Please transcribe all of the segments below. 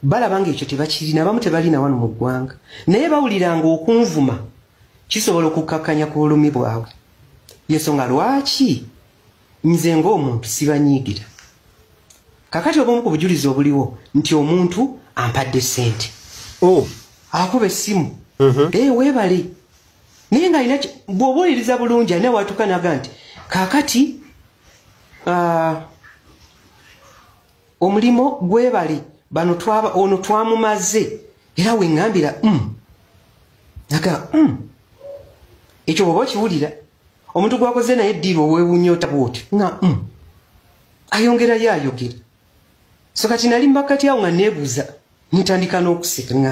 balabanga ekyo tebakirina abamu tebalina wano mu ggwanga naye bawuliranga okunvuma kisobola okukakkanya ku bulumi bwabwe yensonga lwaki nze ng'omuntu sibanyiigira kakati obumu ku bujulizi obuliwo nti omuntu ampadde ssente akuba essimu weebale naye nga alina bw'oba oliriza bulungi alina watuuka naga nti kaakati omulimo gwebale bano ono twamumaze era weŋŋambira naga ekyo bw'oba okiwulira omuntu gwakoze naye eddiiro owewuunya bw'oti nga ayongerayo ayogera so kati nali mmakati awo nga neebuuza ntandika n'okuseka nga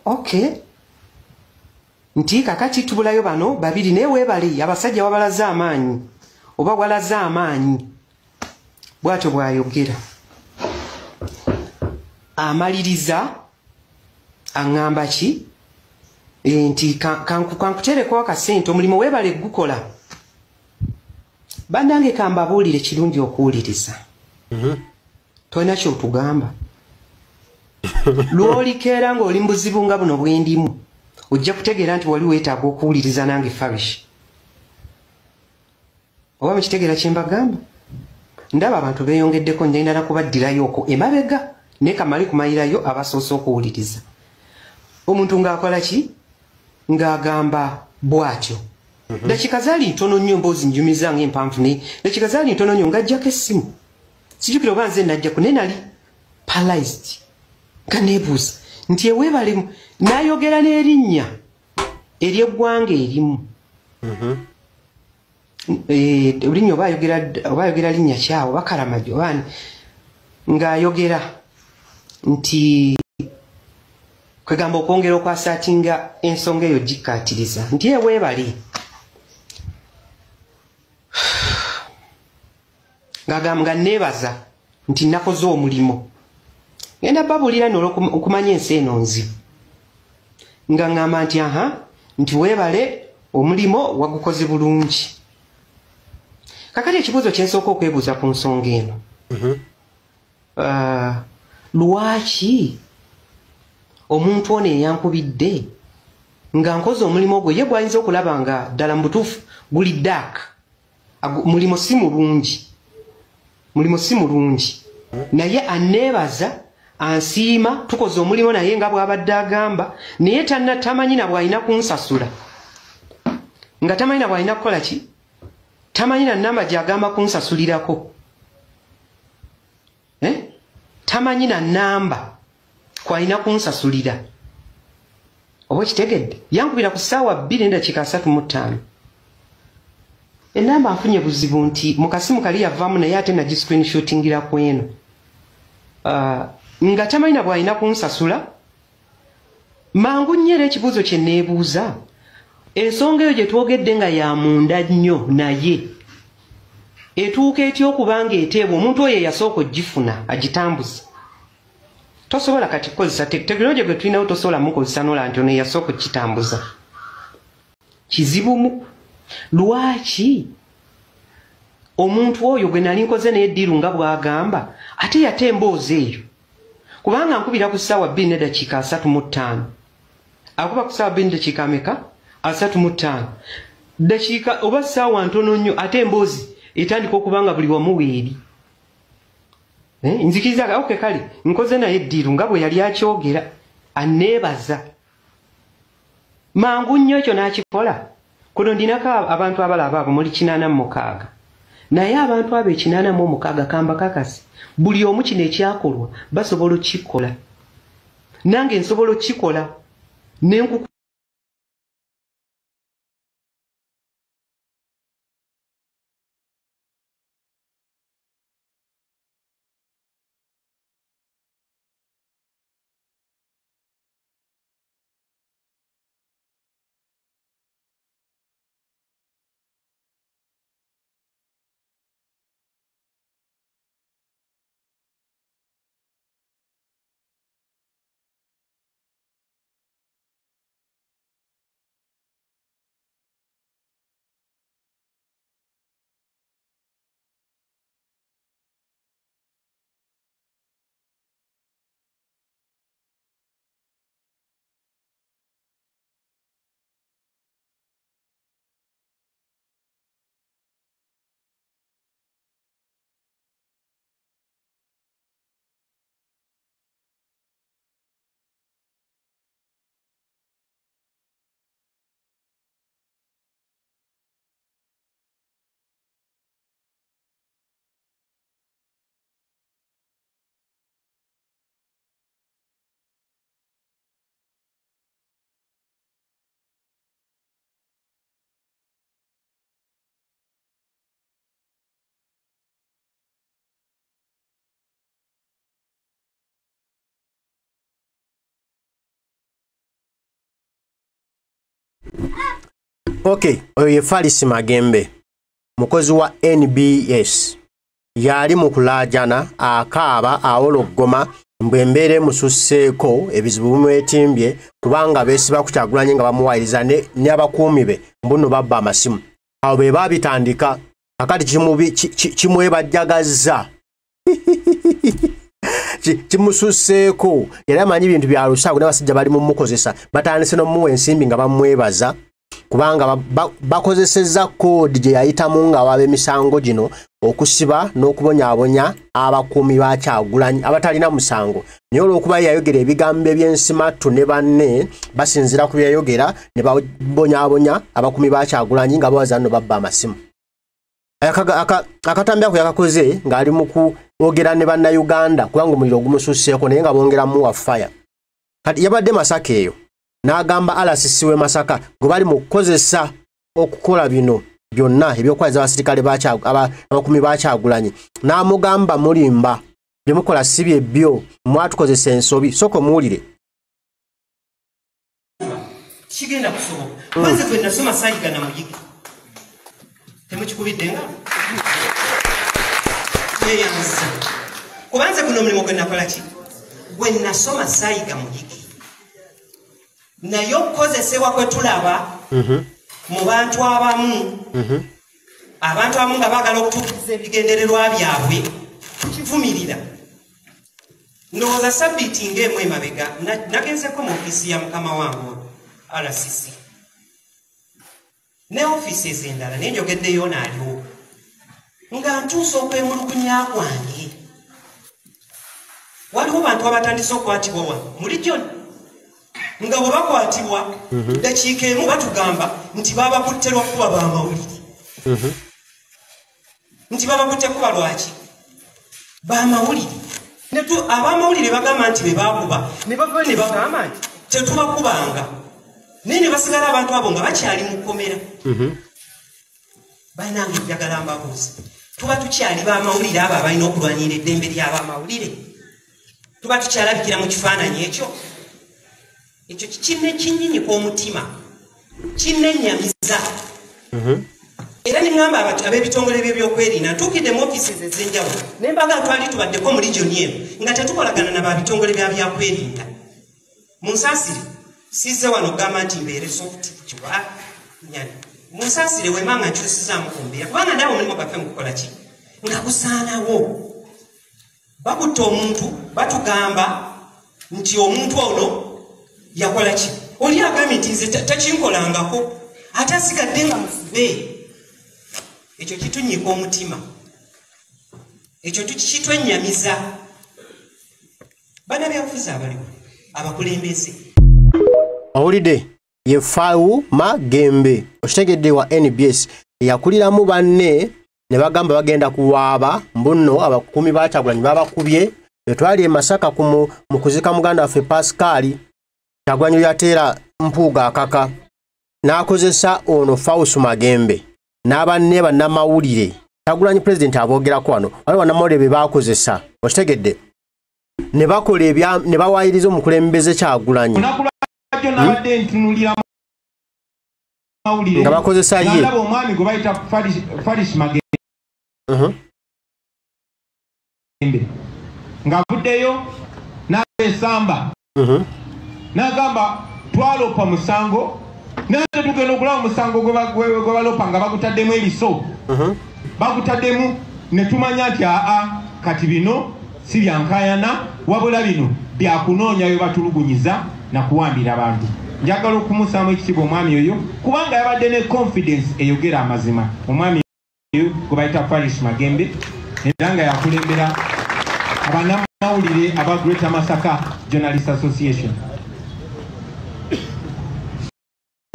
okay nti kakati tubulayo bano babiri naye weebale abasajja wabalaze amaanyi oba walaze amaanyi bw'atyo bw'ayogera amaliriza aŋŋamba ki nti kankutereko akasente omulimu weebale gukola bannange kambabuulire kirungi okuwuliriza tolina kyotugamba lw'olikeera ng'oli mu buzibu nga buno bwendimu ojja kutegeera nti wali weetaaga okuwuliriza nange fabish oba mukitegeera kye mbagamba ndaba abantu beeyongeddeko ngenda nakubaddirayooko emabega naye kamale kumayirayo abasoose okuwuliriza omuntu ng'akola ki ng'agamba bw'atyo dakika zaali ntono nnyo mboozi njumiza ng'empanvu naye dakika zaali ntono nnyo ng'ajjako essimu sijjukira oba nze najjako naye nali paralyzed nga neebuuza nti eweebalemu n'ayogera n'erinnya ery'eggwanga erimu erinnya oba ayogera linnya kyawo oba kalamagi oba ng'ayogera nti kwegamba okwongera okwasaatinga ensonga eyo gikkaatiriza nti eweebale ng'agamba neebaza nti nakoze omulimo ngenda babuulira n'okumanya ensi eno nzibu nga ŋŋamba nti nti weebale omulimo wagukoze bulungi kakati ekibuuzo kye nsooka okwebuuza ku nsonga eno lwaki omuntu ono eyankubidde nga nkoze omulimo gwe ye gwayinza okulaba nga ddala mu butuufu guli daaka mulimo si mulungi naye aneebaza ansiima tukoze omulimo naye nga bw'abadde agamba naye tamanyi na bw'alina kunsasula nga tamanyi na bw'alina kukola ki tamanyi na nnamba gy'agamba kunsasulirako tamanyi na nnamba kwalina kunsasulira oba okitegedde yankubira ku ssaawa 2:35 ennamba nfunye buzibu nti mu kasimu kali yavaamu naye ate nagiscreenshootingira ku eno nga tamanyi na bw'alina kunsasula mangu nnyo era ekibuuzo kye neebuuza ensonga eyo gye twogedde nga ya munda nnyo naye etuuka etya okubanga eteebwa omuntu oyo eyasooka ogifuna agitambuza tosobola kati kukozesa tekinologiya gwe tulinawo tosobola mukozesa nola nti ono eyasooka okitambuza kizibumu lwaki omuntu oyo gwe nali nkoze n'eddiiru nga bw'agamba ate yate emboozi eyo kubanga nkubira ku ssaawa 2:35 akuba ku ssaawa 2:35 dakiika oba ssaawa ntono nnyo ate emboozi etandika okubanga buli wamu weeri nzikiriza oke kale nkoze naye eddiiru nga bwe yali akyogera aneebaza mangu nnyo ekyo n'akikola kuno ndinako abantu abalaba abo muli 86 naye abantu abo 86 kamba kakasi buli omu kino ekyakolwa basobola okukikola nange nsobola okukikola Okay, oyo ye Faris Magembe mukozi wa NBS yali mu kulajana akaaba awologoma mbembere mususseeko ebizibu bimwetimbye kubanga beesiba ku Kyagulanyi nga bamuwayiriza ne abakuumi be mbuno babba amasimu awo be babitandika akati kimwebajjagazza kimususseeko yali amanyi bintu bya lusaago n'abasajja bali mu mukozesa batandise n'omuwa ensimbi nga bamwebaza kubanga bakozesezza koodi gye yayitamu nga waba emisango gino okusiba n'okubonyaabonya abakuumi ba Kyagulanyi abatalina musango naye olw'okuba yayogera ebigambo eby'ensimattu ne banne basinzira ku byayogera ne babonyaabonya abakuumi ba Kyagulanyi nga bawaza nno babba amasimu akatambi ako yakakoze ng'ali mu kwogera ne bannayuganda kubanga omuliro gumususseeko naye nga bongeramu wa fire kati yabadde Masaka eyo n'agamba RCC we Masaka gwe bali mu kukozesa okukola bino byonna ebyokwaliza abasirikale abakuumi ba Kyagulanyi n'amugamba mulimba bye mukola si bye byo mwatukozesa ensobi soko muwulire kigenda kusoboka kwanza gwe nasoma Saayiga na Muyigi temukikubiddenga yeyanza kubanza guno omulimu gwe nakola ki gwe nasoma Saayiga Muyigi naye okukozesebwa kwe tulaba mu bantu abamu abantu abamu nga baagala okutuukiriza ebigendererwa byabwe tukivumirira ndowooza sabbiiti ng'emu emabega nagenzeko mu ofiisi ya mukama wange RCC ne ofiisi ez'endala naye njogeddeyo naaliwo nga ntuusa okwemulugunya kwange waliwo bantu abatandise okukwatibwa wano muli gyonna nga bwe bakwatibwa dakiika emu batugamba nti babakutte lwakuba b'amawulire nti babakutte kuba lwaki b'amawulire ab'amawulire bagamba nti be baakuba ne bava ne bagamba nti tetubakubanga naye ne basigala abantu abo nga bakyali mu kkomera balinanga ebyagala mbabuuza tuba tukyali b'amawulire abo abalina okulwanira eddembe ly'ab'amawulire tuba tukyalabikira mu kifaananyi ekyo ekyo kinne kinyinyi kw'omutima kinne nnyamiza era ne ŋŋamba ab'ebitongole by'ebyokwerinda ntuukidde mu ofiisi ez'enjawulo naye mbaga twali tubaddeko mu regioni eno nga tetukolagana na babitongole bya byakwerinda munsaasire sizze wano okugamba nti mbeere soft kiba nyani munsaasire wemanga nkyusizaamu ku mbeera kubanga naabo omulimu gwaffe mu kukola ki nga gusaanawo bakutta omuntu batugamba nti omuntu ono yakola ki oli agambye nti nze takinkolangako ate asigadde nga mufube ekyo kitunnyika omutima ekyo kitwennyamiza bannabyabufuzi abaliwo abakulembeze owulidde ye Faris Magembe okitegedde wa NBS yakuliramu banne ne bagamba bagenda kuwaaba mbuno abakuumi ba Kyagulanyi babakubye etwali e Masaka mu kuzika muganda waffe Pascal Kyagulanyi yateera mpuuga akaka n'akozesa ono Faris Magembe n'abanne bannamawulire Kyagulanyi president aboogerako wano waliwo bannamawulire be baakozesa okitegedde ne bakola ne bawaayiriza omukulembeze Kyagulanyi nga bakozesa ye omwami gwe bayita Faris Magembe ng'avuddeyo n'abesamba n'agamba twalopa musango nate tugenda okulaba omusango gwe balopa nga bagutaddemu ebiso bagutaddemu ne tumanya nti kati bino si byankayana wabula bino byakunoonya bye batulugunyiza nakuwambira abantu njagala okumusaamu ekitiibwa omwami oyo kubanga yabadde ne confidence eyogera amazima omwami oyo gwe bayita Faris Magembe era nga yakulembera abannamawulire aba Greater Masaka Journalist Association.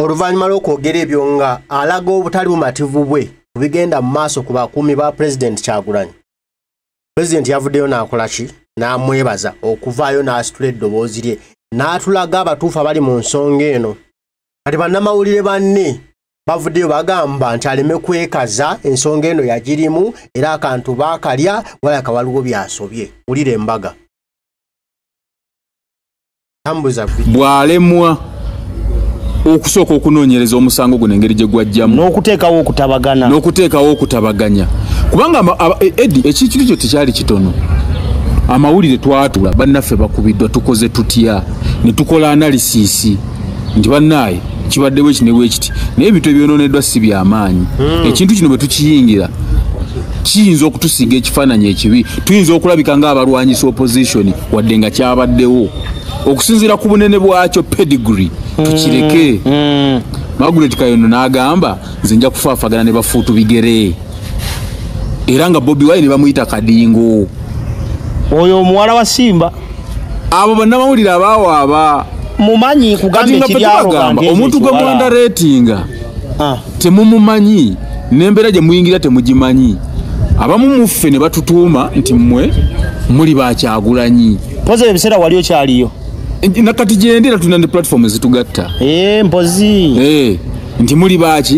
Oluvannyuma lw'okwogera ebyo nga alaga obutali bumativu bwe kubigenda mu maaso ku bakuumi ba President Kyagulanyi. President yavuddeyo n'akola ki n'amwebaza okuvaayo n'asitula eddoboozi lye n'atulaga abatuufu abali mu nsonga eno. Kati bannamawulire banne bavuddeyo bagamba nti aleme kwekaza ensonga eno yagirimu era akantu baakalya walaka waliwo byasobye. Wulira embaga. Tambuza bwalemwa okusooka okunoonyereza omusango guno engeri gye gwajjamu n'okuteekawo okutabaganya kubanga Eddie ekintu kyo tekyali kitono amawulire twatula bannaffe bakubiddwa tukoze tutya ne tukola analysis nti bannaaye kibaddewo ekinewo ekiti naye ebintu ebyonooneddwa si byamaanyi ekintu kino bwe tukiyingira kiyinza okutusiga ekifaananyi ekibi tuyinza okulabika ng'abalwanyisa opposition wadde nga kyabaddewo okusinziira ku bunene bwakyo pedigree tukireke Margaret Kayono n'agamba nze nja kufaafagana ne bafuutu bigere era nga Bobi Wine ne bamuyita kadingo oyo omuwala wa Simba abo bannamawulire abaawaaba mumanyi kugamba ekiryawo omuntu gwe mwanda ratinga temumumanyi n'embeera gye muyingira temugimanyi abamu muffe ne batutuuma nti mmwe muli bakyagulanyi mpozi ebiseera wali okyaliyo nakati gyendera tulina ne platform ezitugatta mpozi nti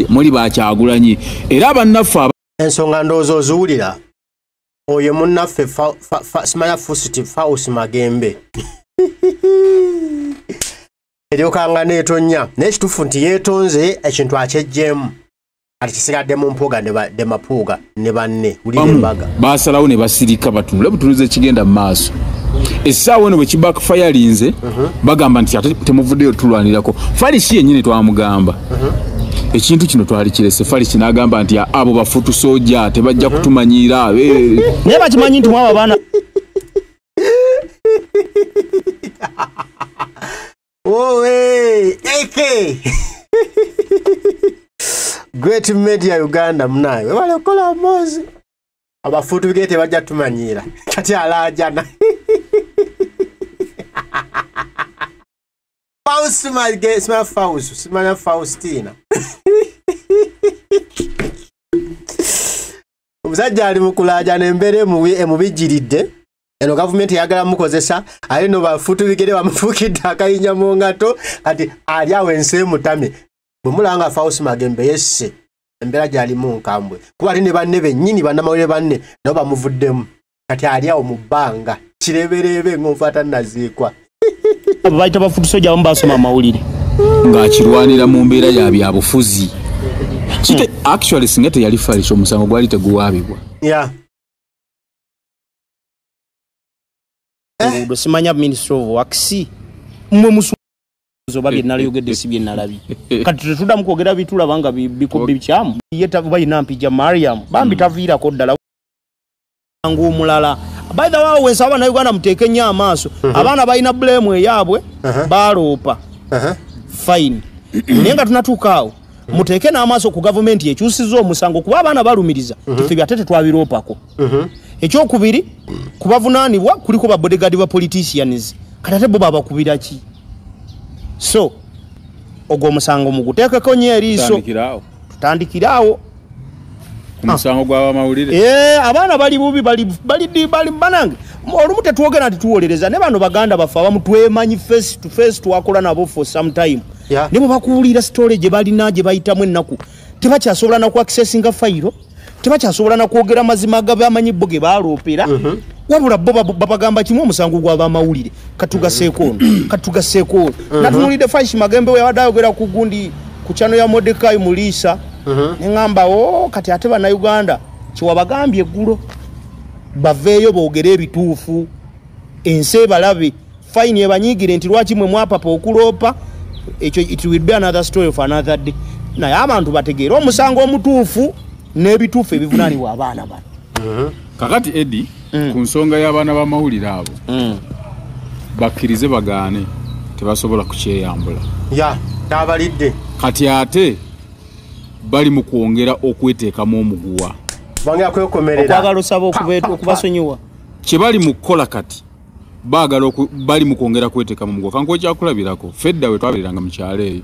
muli bakyagulanyi era abannaffe ensonga ndowooza oziwulira oyo munnaffe simanya Fusiti Fausi Magembe eryokanga neetonya naye ekituufu nti yeetonze ekintu akyejjeemu ati kisigadde mu mpuuga ne mapuuga ne banne wulira embaga baasalawo ne basirika batunule butunuza ekigenda mu maaso essaawa eno bwe kibackfirinze bagamba nti ate temuvuddeyo tulwanirako Falisi yennyini twamugamba ekintu kino twali kirese Falisi n'agamba nti abo bafutu soja tebajja kutumanyiira naye bakimanyi nti mwaba baana Great Media Uganda munaye webale okola mozi abafutu bigere tebajja tumanyiira kati alaajana simanya Faustina omusajja ali mukulaajana embeera emubijiridde eno gavumenti yagala mukozesa ali no bafutu bigere bamufuukidde akayinya mu ngato kati ali awo ensi emutame bwe mulanga Fausi Magembe yesse embeera gyali mu nkambwe kuba ali ne banne bennyini bannamawulire banne nabo bamuvuddemu kati ali awo mu bbanga kireberebe ng'onfaata naziikwa bayita bafutu soja abamu basoma amawulire ng'akirwanira mu mbeera ya byabufuzi kite actually singa teyali Falisi omusango gwali teguwaabibwa simanya Ministry of Works mmwe musuzo babye nalayogedde si bye nalabi kati tetuddamu kwogera bitulaba nga bikyamu yeta bayina mpija Mariam bambi taviirako ddala ng'omulala by the way wensa abana Uganda muteeke nnyo amaaso abaana balina blame eyaabwe baloopa fine naye nga tunatuuka awo muteeke n'amaaso ku gavumenti ekyusizza omusango kuba abaana balumiriza tife byate tetwabiroopako ekyokubiri kubavunaanibwa kuliko ba bodyguard ba politicians kati ate bo babakubira ki so ogwo omusango muguteekeko nnyo eriiso tutandikiraawo omusango gw'abamawulire abaana bali bubi bali banange olumu tetwogera nti tuwolereza ne bano baganda baffe abamu twemanyi face to face twakola nabo for some time ne bwe bakuwulira story gye balina gye bayitamu ennaku tebakyasobola na ku accessinga fayiro tebakyasobola na kwogera mazima gabamanyi bo ge baloopera wabula bo babagamba kimu omusango gw'abamawulire katugaseeko natunulidde Faishi Magembe we yabadde ayogera ku gundi ku chano ya Mordekai Mulisa ngamba kati ate bana Uganda kiwabagambye eggulo baveeyo boogere ebituufu ensi balabe fine ebanyigire nti lwaki mwe mwapapa okuloopa ekyo it will be another story for another day naye abantu bategeera omusango omutuufu n'ebituufu ebivunaanibwa abaana bano kakati Eddie ku nsonga y'abaana b'amawulire abo bakkirize bagaane tebasobola kukyeyambula tabalidde kati ate bali mu kwongera okweteekamu omuguwa bangera kwekomerera okwagala osaba okubasonyiwa kye bali mu kukola kati bali mu kwongera kweteekamu omuguwa kanko ekyakulabirako fedda we twabeeranga mu kyalo eyo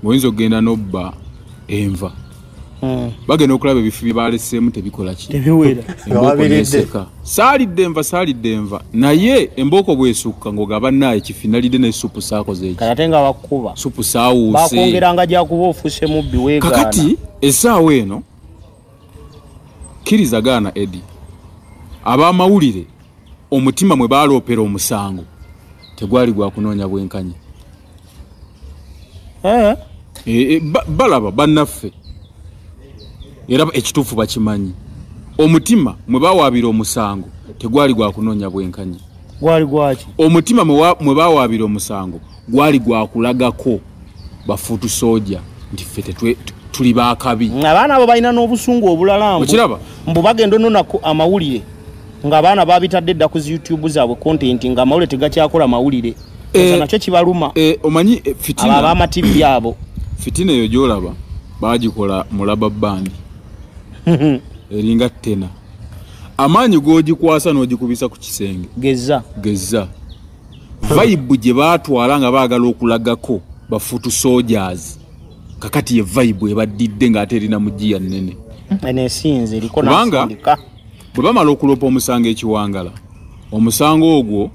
ng'oyinza okugenda n'obba enva bagenda okulaba ebifo bye baleseemu tebikola ki tebiwera saalidde enva naye embooko bwesukka ng'ogaba naye kifinalidde ne supu saakoze eki ate nga bakuba supu saawuuse bakwongeranga gyakuba ofuuse mubbi weegaana kakati essaawa eno kkiriza gaana Eddie ab'amawulire omutima mwe baaloopera omusango tegwali gwa kunoonya bwenkanya balaba bannaffe era ekituufu bakimanyi omutima mwe bawaabira omusango tegwali gwa kunoonya bwenkanyi gwali gwaki omutima mwe bawaabira omusango gwali gwa kulagako bafuutu soja nti ffe tuli baakabi abaana abo balina n'obusungu obulala okiraba mbu bagenda ononako amawulire ng'abaana babitadde edda ku YouTube zaabwe content ng'amawulire tegakyakola mawulire nakyo kibaluma omanyi fitina abamativi abo fitina eyo gyolaba bagikola mulaba bandi eringa tena amaanyi g'ogikwasa n'ogikubisa ku kisenge geza vibe gye baatwala nga baagala okulagako bafuutu soldiers kakati ye vibe ebaddidde ng'ate erina mugiya nnene enesinze eriko nasindika bwe bamala okulopa omusango ekiwangala omusango ogwo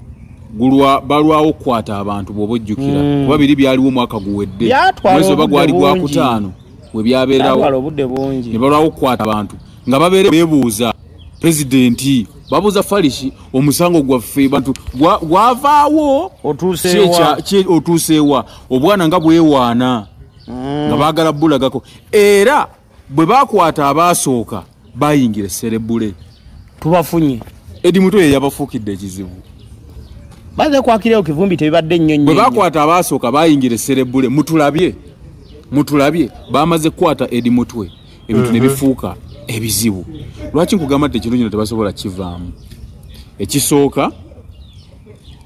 balwawo okukwata abantu bw'oba ojjukira kuba biri byaliwo omwaka guwedde mwezi oba gwali gwa kutaano we byabeerawo ne balwawo okukwata abantu nga babeere beebuuza pulezidenti babuuza Farishi omusango gwaffe bantu gwavaawo otuuseewa obwana nga bwewaana nga baagala bulagako era bwe bakwata abaasooka bayingira serebule tubafunye Edi Muto ye yabafuukidde ekizibu baze kwakireo kivumbi tebibadde nnyonnyo bwe bakwata abaasooka bayingira serebule mutulabye bamaze kwata Edi Mutwe ebintu ne bifuuka ebizibu lwaki nkugamba nti ekintu kino tebasobola kivaamu ekisooka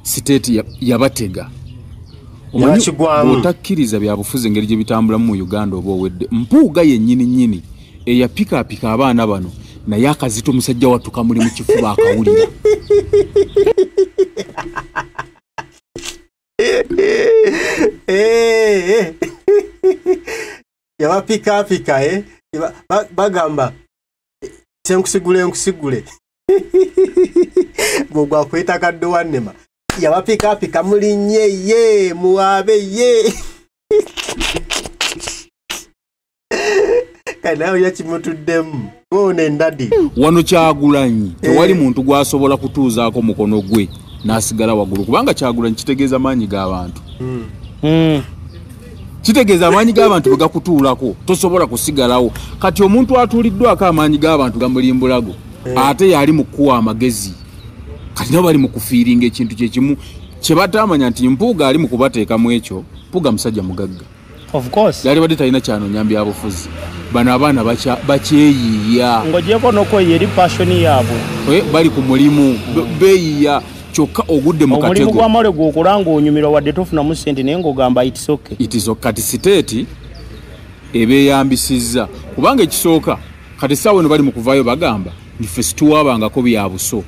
state yabatega otakkiriza byabufuzi engeri gye bitambulamu mu Uganda oba owedde mpuuga yennyini eya pika abaana bano naye akazito omusajja wattu kamuli mu kifuba akawulira yabapika bagamba senkusigule gwa kweta kaddo wanema yabapika mulinye ye muwabe ye kana yakimutuddemu wone ndadi wano Kyagulanyi tewali muntu gwasobola kutuuzaako mukono gwe nasigala waggulu kubanga Kyagulanyi kitegeeza maanyi g'abantu kitegeeza amaanyi g'abantu bwegakutuulako tosobola kusigalawo kati omuntu atuuliddwako amaanyi g'abantu gamulimbulago ate yali mu kuwa amagezi kati nabo bali mu kufiiringa ekintu kyekimu kye batamanya nti mpuuga ali mu kubateekamu ekyo mpuuga musajja mugagga of course yali badde talina kyanonya byabufuzi bano abaana bakyeyiiya ng'ogyeko n'okweyiya eri passion yaabwe bali ku mulimu beeyiya kyokka ogudde mu katego omulimu gw'amawulire gw'okola ng'onyumirwa wadde tofunamu ssente naye ng'ogamba it's okay kati siteeti ebeeyambisizza kubanga ekisooka kati saawa eno bali mu kuvaayo bagamba niffe situwaabangako byabuso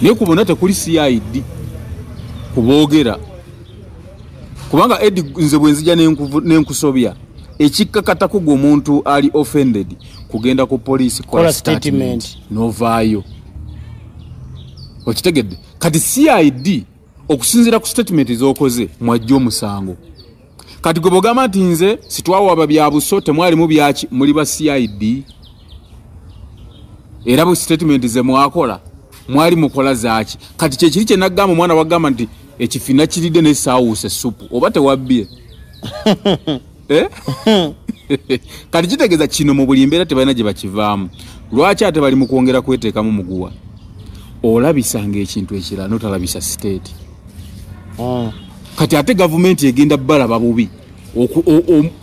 naye ku bonna tekuli CID kuboogera kubanga Edi nze bwe nzija n'enkusobya ekikkakatako gw'omuntu ali offended kugenda ku poliisi kola statement novaayo okitegedde kati CID okusinziira ku statement z'okoze mwajja omusango kati gwe bwogamba nti nze sitwawaaba byabuso temwalimu byaki muli ba CID era bwe statement ze mwakola mwali mukola zaaki kati kyekiri kye naggamba omwana wagamba nti ekifina kiridde nesaawuuse essupu oba tewabbye kati kitegeeza kino mu buli mbeera tebalina gye bakivaamu lwaki ate bali mu kwongera kweteekamu muguwa olabisanga ekintu ekirala notalabisa state kati ate gavumenti egenda balaba bubi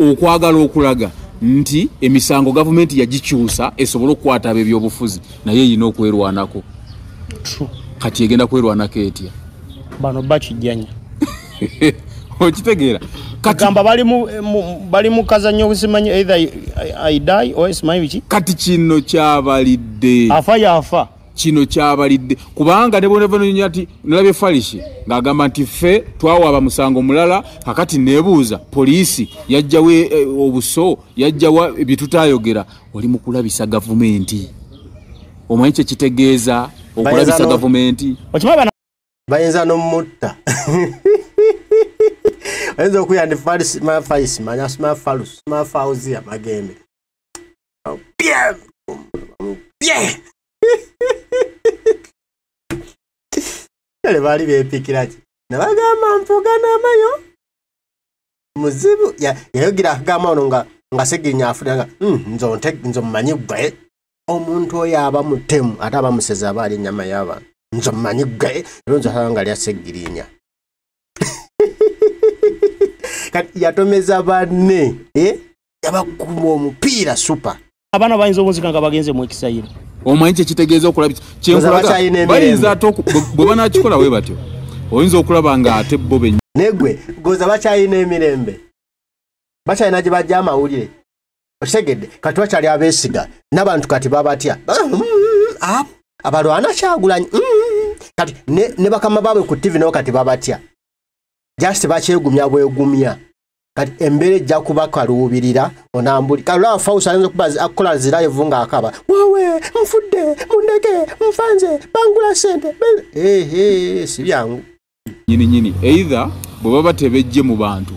okwagala okulaga nti emisango gavumenti yagikyusa esobole okukwata ab'ebyobufuzi naye erina okwerwanako kati egenda kwerwanako etya bano bakijjanya okitegeera kagamba bali mu kazanyo obusimanyi either I die or simanyi biki kati kino kyabalidde afa kino kyabalidde kubanga nebonevanonya ati nalabye Farishi ng'agamba nti ffe twawaaba musango mulala kakati neebuuza poliisi yajjawo obuso yajjawa bitutayogera oli mu kulabisa gavumenti omanyi kye kitegeeza okulabisa gavumenti bayinza n'omutta bayinza okuyandi Farisi manya Fauzi Magembe kale baali beepikira ki nabagamba mpuga n'amayo muzibu yayogira akagamba ono nga Segirinya afuna nga nzo mmanyi gwe omuntu oyo aba mutemu ate aba museze aba ali ennyama y'abantu nzo mmanyi gwe era nzo nga lya Segirinya kati yatomeza banne yabakuma omupiira super abana bayinza obunzika nga bagenze mu ekisayiro omanyi kyekitegeeza okulaba kyenkulaga bayinza ate bwe banakikola bwe batyo oyinza okulaba nga ate bo negwe goza bakyayina emirembe bakyayina gye bajja amawulire okitegedde kati bakyali abeesiga n'abantu kati babatya abalwana Kyagulanyi kati ne bakama baabwe ku TV nabo kati babatya just bakyegumya bwegumya kati embeera ejja kuba kaluubirira onambuli kalula Fausa ayinza okuba akola zirayivu ng'akaba wawe nfudde mundeke nfanze bangula ssente si byangu nyini either bwe baba tebejje mu bantu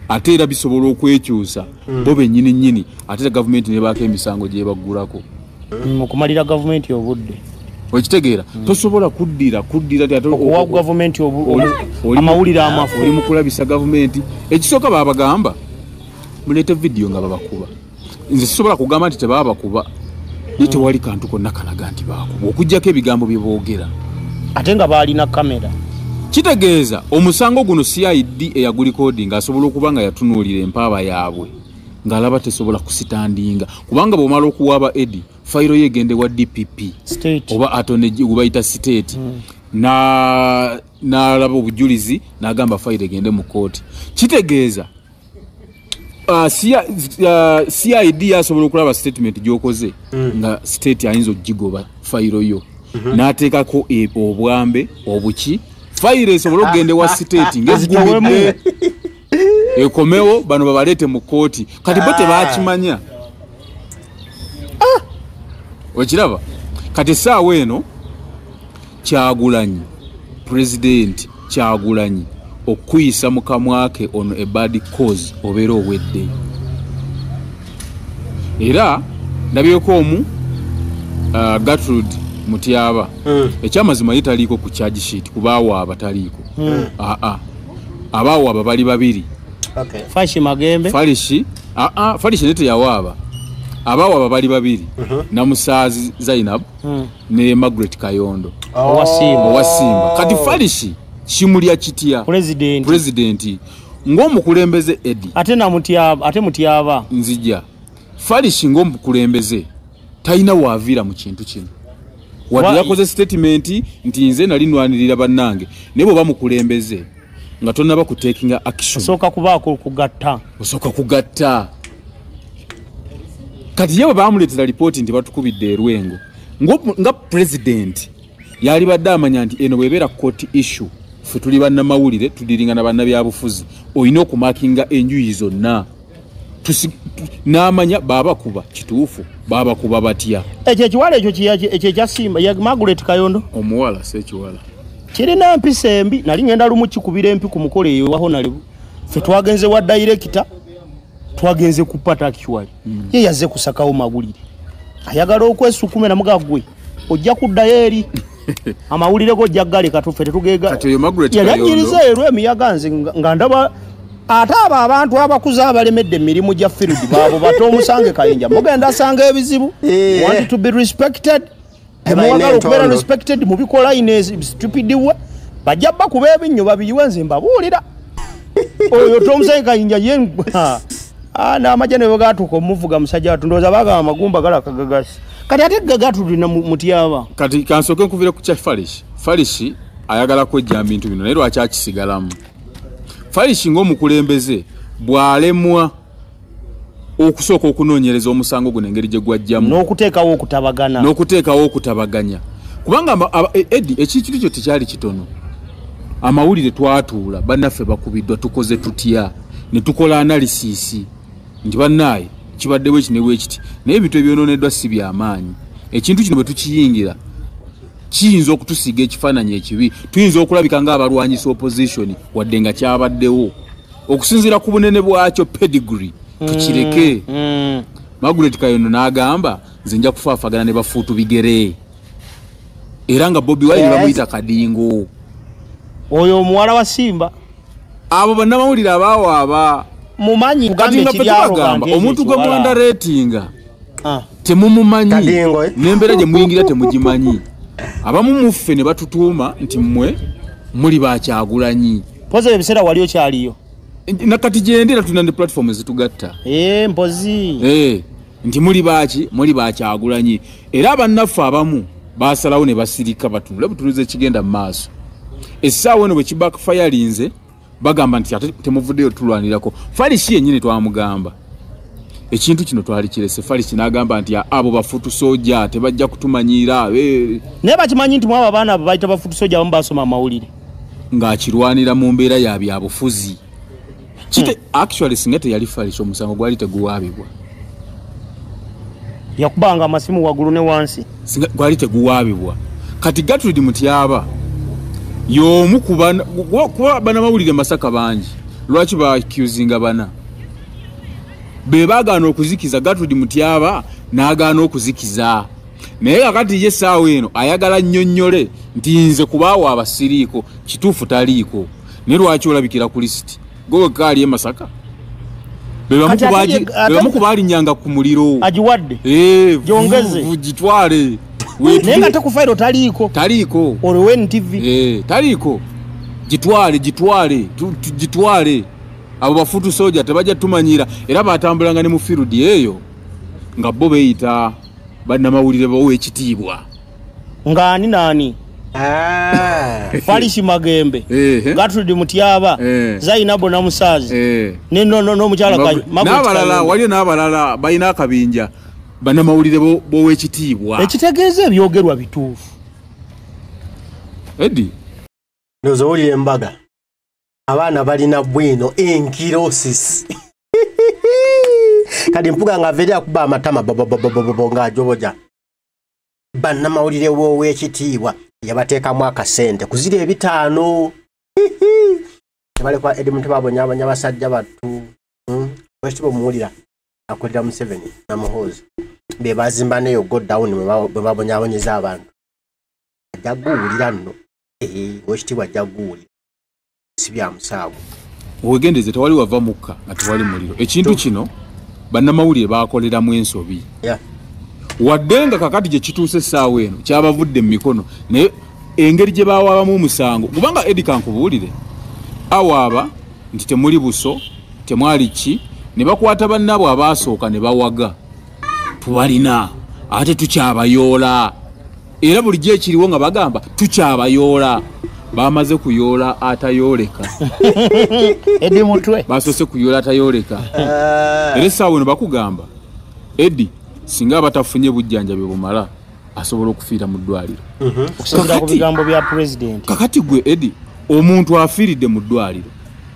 ate era bisobola okwekyusa bo bennyini ate gavumenti ne baako emisango gye baggulako okumalira gavumenti obudde okitegeera tosobola kuddira okuwa gavumenti amawulire amafu oli mu kulabisa gavumenti ekisooka baabagamba muleete vidiyo nga babakuba nze sisobola kugamba nti tebabakuba naye tewali kantu konna kalaga nti baakuba okugyako ebigambo bye boogera ate nga baalina kamera kitegeeza omusango guno CID eyagulikoodi ng'asobola okuba nga yatunuulira empaaba yaabwe ng'alaba tesobola kusitandinga kubanga bw'omala okuwaaba Eddie fayiro yegende wa DPP state oba atone gubayita state n'alaba obujulizi n'agamba fayiro egende mu kooti kitegeeza CID yasobola okulaba statement gy'okoze nga state ayinza okugigoba fayiro yo n'ateekako obwambe obuki fayiro esobola okugenda wa state ng'egumidde ekomewo bano babaleete mu kooti kati bo tebakimanya okiraba kati essaawa eno Kyagulanyi president Kyagulanyi okuyisa mu kamwa ke ono a bad cause obeera owedde era ndabyeko omu Gertrude Mutyaba ekyamazima ye taliiko ku charge sheet kubaawa abataliiko abaawaaba bali babiri Fashi Magembe Falishi nete yawaaba abaawaaba bali babiri Namusaazi Zainab ne Margaret Kayondo owasimba kati Falishi kimulya kitya president ng'omukulembeze Eddie ate Mutyaba nzija Falishi ng'omukulembeze talina waaviira mu kintu kino wadde yakoze statement nti nze nali nwanirira bannange naye bwe bamukulembeze nga tonnaba kutekinga action osooka kugatta kati yewe baamuleetera lipooti nti batukubidde erwengo nga president yali badde amanya nti eno bwebeera court issue ffe tuli bannamawulire tudiringa na bannabyabufuzi olina okumakinga enjuyi zonna n'amanya baabakuba kituufu baabakuba batya ekyo ekiwala ekyo ekyasimba ya Margaret Kayondo omuwala sekiwala kirina empisa embi nali ngenda lumu kikubira empi ku mukolo eyo waho nali ffe twagenze wa director twagenze ku pata actually ye yazze kusakawo mawulire ayagala okwesukumira mugagwe ojja kuddayo eri amawulire go jagale katuffe tetugega kati Margaret Kayondo yanyiriza ero emiyaga nze nga ndaba ate abo abantu abakuza abalemedde emirimu gya field baabo bato omusange Kayinja mugenda asanga ebizibu want to be respected mwagala okubeera respected mubikola ine stupid we bajja bakuba ebinnyo babiyiwe nze mbabuulira oyo tomusange Kayinja ye n'amajja ne bwegatuuka omuvuga musajja watu ndowooza bagamba amagumba gala kagagasi kati ate gagatulina Mutyaba kati kansooke nkuvire ku kya Falishi ayagala kwejja bintu bino naye lwaki akisigalamu Falishi ng'omukulembeze bw'alemwa okusooka okunoonyereza omusango guno engeri gye gwajjamu n'okuteekawo okutabaganya kubanga Eddie ekintu kyo tekyali kitono amawulire twatuula bannaffe bakubiddwa tukoze tutya ne tukola analysis nti bannaaye kibaddewo ekinewo ekiti naye ebintu ebyonooneddwa si byamaanyi ekintu kino bwe tukiyingira kiyinza okutusiga ekifaananyi ekibi tuyinza okulabika ng'abalwanyisa opposition wadde nga kyabaddewo okusinziira ku bunene bwakyo pedigree tukireke Margaret Kayondo n'agamba nze nja kufaafagana ne bafuutu bigere era nga Bobi Wine bamuyita kadingo oyo omuwala wa Simba abo bannamawulire abawaaba mumanyi kati nga petubagamba omuntu gwe mwanda ratinga temumumanyi n'embeera gye muyingira temugimanyi abamu muffe ne batutuuma nti mmwe muli bakyagulanyi poze ebiseera wali okyaliyo nakati gyendera tulina ne platform ezitugatta mpozi nti muli bakyagulanyi era bannaffe abamu basalawo ne basirika batunule butunuze ekigenda mu maaso essaawa eno bwe kibackfirinze bagamba nti ate temuvuddeyo tulwanirako Falisi yennyini twamugamba ekintu kino twali kirese Falisi n'agamba nti abo bafutu soja tebajja kutumanyiira naye bakimanyi nti mwabo abaana abo bayita bafutu soja abamu basoma amawulire ng'akirwanira mu mbeera ya byabufuzi actually singa teyali Falisi omusango gwali teguwaabibwa yakubanga amasimu waggulu ne wansi gwali teguwaabibwa kati Gertrude Mutyaba y'omu kuba bannamawulire Masaka bangi lwaki ba-accusinga bana be baagaana okuzikiza Gertrude Mutyaba n'agaana okuzikiza naye kakati ye saawa eno ayagala nnyonnyole nti nze kubaawo abasiriiko kituufu taliiko ne lwaki olabikira ku lisiti gwe wekkaali e Masaka bebamu kubaalinyanga ku muliro agiwadde gyongeze gitwale naye nga tekufairo taliiko olwo NTV taliiko gitwale abo bafutu soja tebajja tumanyira era batambulanga ne mu field eyo nga bo beeyita bannamawulire bawe ekitiibwa ngani nani Falisi Magembe Gertrude Mutyaba Zainabu Namusazi n'omukyala n'abalala waliyo n'abalala balina akabinja bannamawulire b'owekitiibwa ekitegeeza ebyogerwa bituufu Eddie ndoza oli embaga abaana balina bwino enkirosis kadi mpuga nga veri akuba amatama ng'ajoboja bannamawulire b'owekitiibwa yabateekamu akasente kuzira 5 balekwa Edmund babonyabonya basajja battu wekitiibwa omuwulira akulira Museveni namuhoozi be bazimba neyo go down bwe babonyabonyeza abantu ajja guwulira nno wekitiibwa ajja guwulira si bya musaago wegendeze tewali wava mukka nga tewali muliro ekintu kino bannamawulire bakoleramu ensobi wadde nga kakati gye kituuse essaawa eno kyabavudde mu mikono naye engeri gye bawaabamu omusango kubanga Eddie kankubuulire awaaba nti temuli buso temwali ki ne bakwata bannabo abaasooka ne bawaga tubalina ate tukyabayoola era bulijjo ekiriwo nga bagamba tukyabayoola bamaze kuyoola atayooleka Eddie mutwe basoose kuyoola atayooleka era essaawa eno bakugamba Eddie singa abatafunye bujjanjabi bumala asobola okufiira mu ddwaliro okusinziira ku bigambo bya president kakati gwe Eddie omuntu afiiridde mu ddwaliro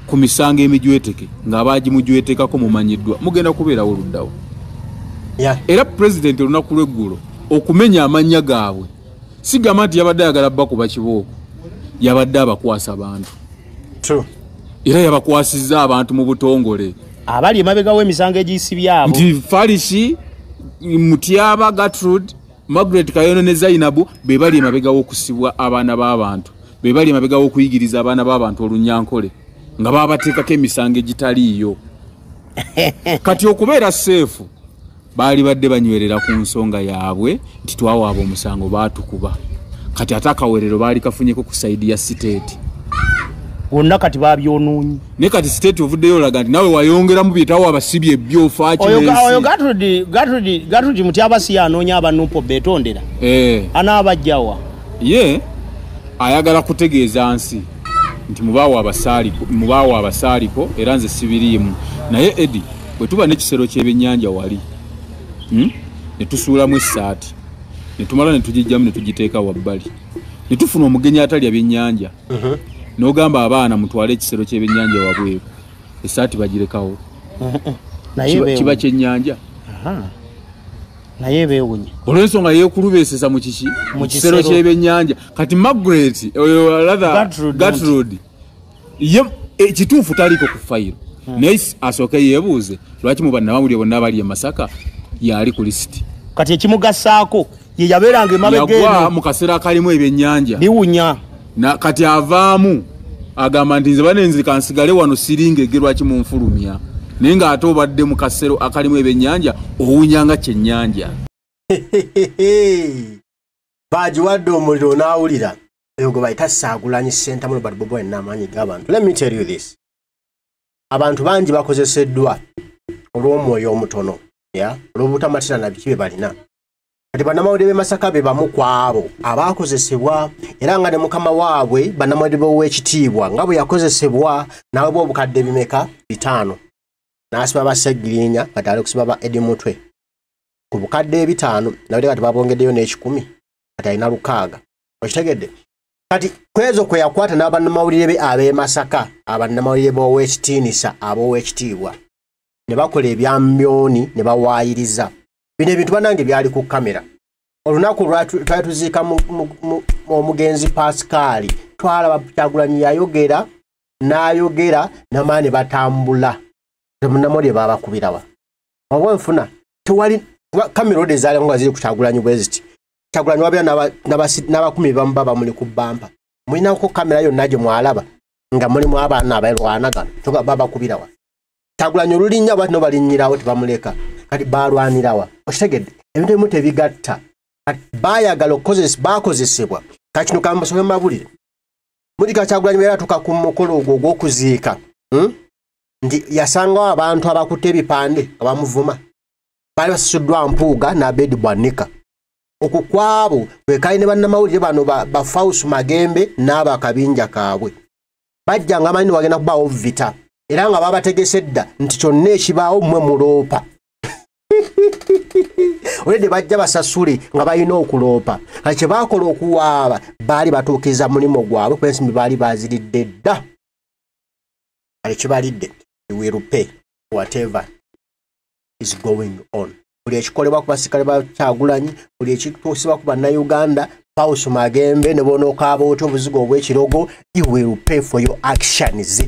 ku misango emijweteke ng'abaagimujwetekako mumanyiddwa mugenda kubeerawo oluddawo era president olunaku lw'eggulo okumenya amannya gaabwe sigamba nti yabadde ayagala bakuba kibooko yabadde abakwasa abantu era yabakwasizza abantu mu butongole abali emabega w'emisango egiyisibyabo nti Falisi Mutyaba Gertrude Margaret Kayono ne Zainabu be bali emabega w'okusibwa abaana b'abantu be bali emabega w'okuyigiriza abaana b'abantu olunyankole nga babateekako emisango egitaliiyo kati okubeera seefu baali badde banywerera ku nsonga yaabwe nti twawaaba omusango baatukuba kati ate akawerero baali kafunyeko ku saidi ya siteeti wonna kati babyonoonyi ne kati siteeti ovuddeyo olaga nti nawe wayongeramu byetawo abasibye ebyofa oyo Gertrude Mutyaba si yanoonya abanupo betondera anaabajjawa ye ayagala kutegeeza nsi nti mubaawo abasaaliko era nze sibiriimu naye Eddie bwe tuba n'ekisero ky'ebyennyanja wali ne tusuulamu essaati ne tumala ne tugijjamu ne tugiteeka wabbali ne tufuna omugenyi atalya byennyanja n'ogamba abaana mutwale ekisero ky'ebyennyanja wabweru essaati bagirekawo kiba kyennyanja naye beewunya olw'ensonga yeekulubeesesa mu kiki mu kisero ky'ebyennyanja kati Margaret Gertrude ye ekituufu taliiko ku fayiro naye asooke yeebuuze lwaki mu bannamawulire bonna abali e Masaka yali ku lisiti kati ekimugasaako ye yabeeranga emabega yagwa mu kaseera akalimu ebyennyanja biwunya kati avaamu agamba nti nze banenzi kansigale wano siringegerwa ki mu nfulumya naye ng'ate obadde mu kasero akalimu ebyennyanja owunyanga kyennyanja bagiwadde omuliro n'awulira eyo gwe bayita Saagulanyi Ssentamu Robert Bobo alina amaanyi g'abantu. Let me tell you this, abantu bangi bakozeseddwa olw'omwoyo omutono olw'obutamatira na biki bye balina. Kati bannamawulire b'e Masaka be bamu ku abo abaakozesebwa era nga ne mukama waabwe bannamawulire b'ow'ekitiibwa nga bwe yakozesebwa nawe bw'obukadde bimeka 5 n'asiba Bassegirinya kati ali kusiba ba Edi Mutwe ku bukadde 5 nawulire kati babongeddeyo n'ekikumi kati alina 600. Okitegedde kati kwezo kwe yakwata n'abannamawulire be ab'e Masaka abannamawulire b'ow'ekitiinisa ab'ow'ekitiibwa ne bakola ebyamyoni ne bawaayiriza. Bino ebintu banange byali ku kamera. Olunaku twatuziika omugenzi Pascal twalaba Kyagulanyi yayogera n'ayogera n'amaani batambula temunamulye babakubirawa obwo nfuna tewali kamera ode zaali nga ziri ku Kyagulanyi bweziti Kyagulanyi wabira n'abakumi bamba bamuli ku bampa mulina ko kamera yonna gye mwalaba nga mulimu abaana abalwanagana toga babakubirawa Kyagulanyi olulinnya bati no balinnyirawo tebamuleka kati balwanirawa. Okitegedde ebintu ebimu tebigatta bayagala bakozesebwa kati kino kambasobe mabulire mulika Kyagulanyi beera tuka ku mukolo ogwo ogw'okuziika nti yasangawo abantu abakutte ebipande abamuvuma baali basasuddwa Mpuuga n'Abedi Bwanika. Okwo kwabo bwe kali ne bannamawulire bano ba Fausu Magembe n'abakabinja kaabwe bajja nga amanyi wagenda kubaawo vita era nga babategese dda nti kyonna ekibaawo mmwe muloopa olede bajja basasule nga balina okuloopa kati kye baakola okuwaaba baali batuukiriza mulimo gwabwe kuba ensimbi baali baziridde dda kale kibalidde will pay whatever is going on. Buli ekikolebwa ku basirikale ba Kyagulanyi buli ekituusibwa ku bannayuganda Fausu Magembe ne bonookaaba otya obuzigo obw'ekirogo you will pay for your actions.